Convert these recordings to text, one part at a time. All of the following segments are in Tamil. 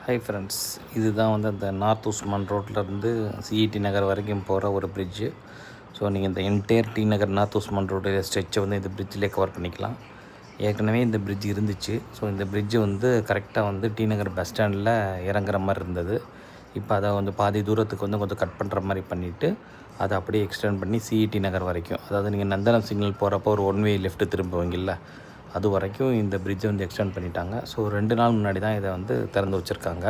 ஹாய் ஃப்ரெண்ட்ஸ், இதுதான் வந்து அந்த நார்த் உஸ்மான் ரோட்லேருந்து சிஇடி நகர் வரைக்கும் போகிற ஒரு பிரிட்ஜு. ஸோ நீங்கள் இந்த என்டையர் டி நகர் நார்த் உஸ்மான் ரோடு ஸ்ட்ரெச்சை வந்து இந்த பிரிட்ஜிலே கவர் பண்ணிக்கலாம். ஏற்கனவே இந்த பிரிட்ஜ் இருந்துச்சு. ஸோ இந்த பிரிட்ஜு வந்து கரெக்டாக வந்து டி நகர் பஸ் ஸ்டாண்டில் இறங்குற மாதிரி இருந்தது. இப்போ அதை வந்து பாதி தூரத்துக்கு வந்து கொஞ்சம் கட் பண்ணுற மாதிரி பண்ணிவிட்டு அதை அப்படியே எக்ஸ்டெண்ட் பண்ணி சிஇடி நகர் வரைக்கும், அதாவது நீங்கள் நந்தனம் சிக்னல் போகிறப்போ ஒரு ஒன் வே லெஃப்ட்டு திரும்புவீங்கல்ல, அது வரைக்கும் இந்த பிரிட்ஜை வந்து எக்ஸ்டெண்ட் பண்ணிட்டாங்க. ஸோ 2 நாள் முன்னாடி தான் இதை வந்து திறந்து வச்சுருக்காங்க.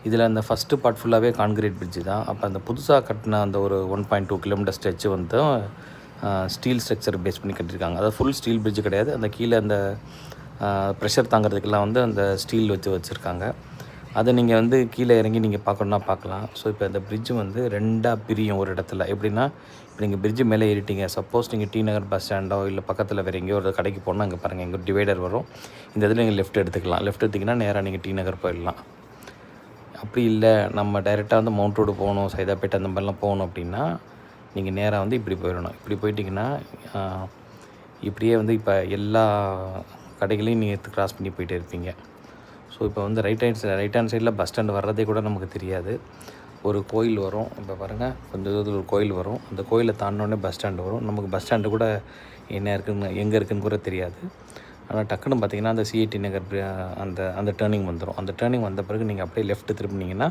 இதில் அந்த ஃபஸ்ட்டு பார்ட் ஃபுல்லாகவே கான்கிரீட் பிரிட்ஜு தான். அப்போ அந்த புதுசாக கட்டின அந்த ஒரு 1.2 கிலோமீட்டர் ஸ்ட்ரெச்சு வந்து ஸ்டீல் ஸ்ட்ரக்சர் பேஸ் பண்ணி கட்டியிருக்காங்க. அதாவது ஃபுல் ஸ்டீல் பிரிட்ஜு கிடையாது. அந்த கீழே அந்த ப்ரெஷர் தாங்கிறதுக்கெல்லாம் வந்து அந்த ஸ்டீல் வச்சுருக்காங்க. அதை நீங்கள் வந்து கீழே இறங்கி நீங்கள் பார்க்கணுன்னா பார்க்கலாம். ஸோ இப்போ இந்த பிரிட்ஜு வந்து 2ஆக பிரியும் ஒரு இடத்துல. எப்படின்னா, இப்போ நீங்கள் பிரிட்ஜு மேலே ஏறிட்டீங்க, சப்போஸ் நீங்கள் டி நகர் பஸ் ஸ்டாண்டோ இல்லை பக்கத்தில் வேறு எங்கேயோ ஒரு கடைக்கு போனால் அங்கே பாருங்கள், எங்கே டிவைடர் வரும். இந்த இதில் நீங்கள் லெஃப்ட் எடுத்துக்கலாம். லெஃப்ட் எடுத்திங்கன்னா நேராக நீங்கள் டி நகர் போயிடலாம். அப்படி இல்லை, நம்ம டைரெக்டாக வந்து மவுண்ட் ரோடு போகணும், சைதாப்பேட்டை அந்த மாதிரிலாம் போகணும் அப்படின்னா நீங்கள் நேராக வந்து இப்படி போயிடணும். இப்படி போயிட்டிங்கன்னா இப்படியே வந்து இப்போ எல்லா கடைகளையும் நீங்கள் கிராஸ் பண்ணி போயிட்டே இருப்பீங்க. ஸோ இப்போ வந்து ரைட் ஹேண்ட் சைடில் பஸ் ஸ்டாண்டு வர்றதே கூட நமக்கு தெரியாது. ஒரு கோயில் வரும், இப்போ பாருங்கள், கொஞ்சம் தூரத்தில் ஒரு கோயில் வரும். அந்த கோயிலை தாண்டினோடனே பஸ் ஸ்டாண்டு வரும். நமக்கு பஸ் ஸ்டாண்டு கூட என்ன இருக்குதுன்னு, எங்கே இருக்குதுன்னு கூட தெரியாது. ஆனால் டக்குன்னு பார்த்தீங்கன்னா அந்த சிஇடி நகர் அந்த டேர்னிங் வந்துடும். அந்த டேர்னிங் வந்த பிறகு நீங்கள் அப்படியே லெஃப்ட் திரும்பினீங்கன்னா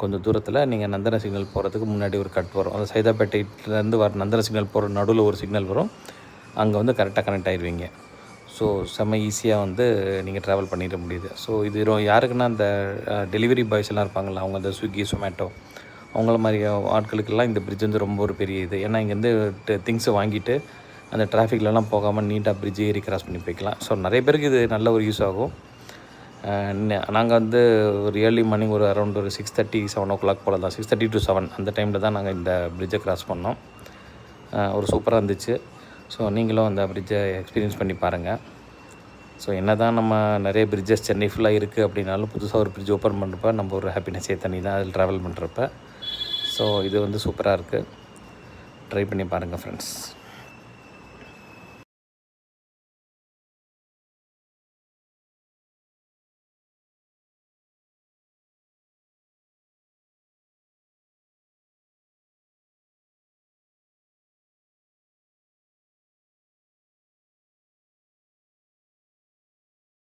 கொஞ்சம் தூரத்தில் நீங்கள் நந்தன சிக்னல் போகிறதுக்கு முன்னாடி ஒரு கட் வரும். அந்த சைதாப்பேட்டையிலேருந்து வர நந்தன சிக்னல் போகிற நடுவில் ஒரு சிக்னல் வரும். அங்கே வந்து கரெக்டாக கனெக்ட் ஆகிடுவீங்க. ஸோ செம்ம ஈஸியாக வந்து நீங்கள் ட்ராவல் பண்ணிட முடியுது. ஸோ இது யாருக்குன்னா அந்த டெலிவரி பாய்ஸ் எல்லாம் இருப்பாங்களா, அவங்க அந்த ஸ்விக்கி, சொமேட்டோ அவங்கள மாதிரி ஆட்களுக்கெல்லாம் இந்த பிரிட்ஜ் வந்து ரொம்ப ஒரு பெரிய இது. ஏன்னா இங்கேருந்து திங்ஸை வாங்கிட்டு அந்த டிராஃபிக்லலாம் போகாமல் நீட்டாக பிரிட்ஜ் ஏறி கிராஸ் பண்ணி போய்க்கலாம். ஸோ நிறைய பேருக்கு இது நல்ல ஒரு யூஸ் ஆகும். நாங்கள் வந்து ஒரு ஏர்லி மார்னிங் ஒரு அரௌண்ட் ஒரு 6:30, 7 o'clock போல் தான், 6:30 to 7 அந்த டைமில் தான் நாங்கள் இந்த பிரிட்ஜை கிராஸ் பண்ணோம். ஒரு சூப்பராக இருந்துச்சு. ஸோ நீங்களும் அந்த பிரிட்ஜை எக்ஸ்பீரியன்ஸ் பண்ணி பாருங்கள். ஸோ என்ன தான் நம்ம நிறைய பிரிட்ஜஸ் சென்னை ஃபுல்லாக இருக்குது அப்படின்னாலும், புதுசாக ஒரு பிரிட்ஜ் ஓப்பன் பண்ணுறப்ப நம்ம ஒரு ஹாப்பினஸ்ஸே தனி தான் அதில் ட்ராவல் பண்ணுறப்ப. ஸோ இது வந்து சூப்பராக இருக்குது. ட்ரை பண்ணி பாருங்கள் ஃப்ரெண்ட்ஸ்.